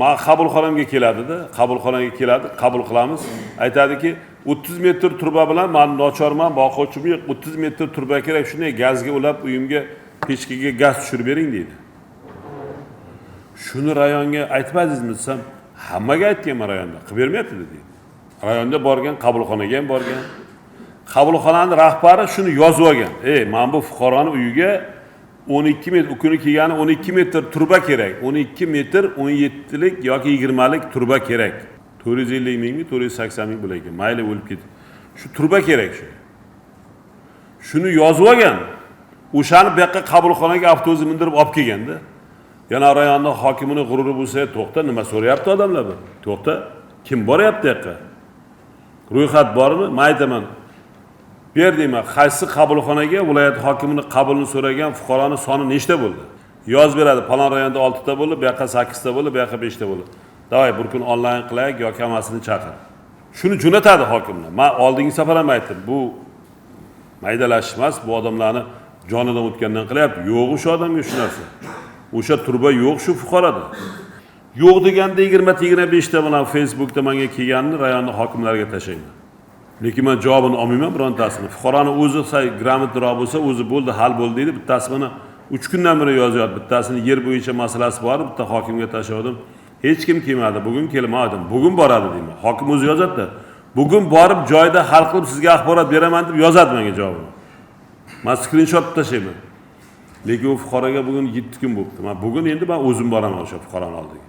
men qabulxonamga keladida, qabulxonaga keladi, qabul qilamiz. Aytadiki, 30 metr turba bilan men nochorman, boquvchim yo'q, 30 metr turba kerak, shunday gazga ulab uyimga pechkaga gaz tushirib bering deydi. Shuni rayonga aytmadingizmi desam, hammaga aytganman rayonda, qilib bermayapti dedi. Rayonda borgan, qabulxonaga ham borgan. Qabulxonaning rahbari shuni yozib olgan. Men bu fuqaroning uyiga 12 metr, u kuni kelgani 12 metr turba kerak. 12 metr 17 lik yoki 20 lik turba kerak. 450 mingmi, 480 ming bo'lar ekan. Mayli o'lib ketdi. Shu turba kerak shu. Shuni yozib olgan. O'shani bu yoqqa qabulxonaga avtobus mindirib olib kelganda, yana rayonning hokimining g'ururi bo'lsa, to'xta, nima so'rayapti odamlar bu? To'xta, kim boryapti bu yoqqa? Ro'yxat bormi? Men aytaman. Ber deyman, qaysi qabulxonaga viloyat hokimining qabulini so'ragan fuqaroning soni nechta bo'ldi? Yozib beradi, falon rayonda 6 ta bo'ldi, bu yoqqa 8 ta bo'ldi, bu yoqqa 5 ta bo'ldi. Davay, bir kun onlayn qilaylik yoki hammasini chaqir. Shuni jo'natadi hokimlar. Men oldingi safar ham aytdim, bu maydalashish emas, bu odamlarni jonidan o'tgandan qilyapti. Yo'q o'sha odamga shu narsa. O'sha turba yo'q shu fuqaroda. Yo'q deganda 20-25 ta bilan Facebookda menga kelganini rayonning hokimlariga tashlayman. Lekin men javobini olmayman birontasini. Fuqaroning o'zi gрамотliroq bo'lsa, o'zi bo'ldi, hal bo'ldi deydi. Bittasi mana 3 kundan beri yozyapti. Bittasini yer bo'yicha masalasi bor, bitta hokimga tashladim. Hech kim kelmadi. Bugun kelmadim. Bugun boradi deyman. Hokim o'zi yozadi-da. Bugun borib joyda hal qilib sizga axborot beraman deb yozadi menga javobini. Men skrinshot tashlayman. Lekin u fuqaroga bugun 7 kun bo'ldi. Men bugun endi o'zim boraman o'sha fuqaroning oldiga.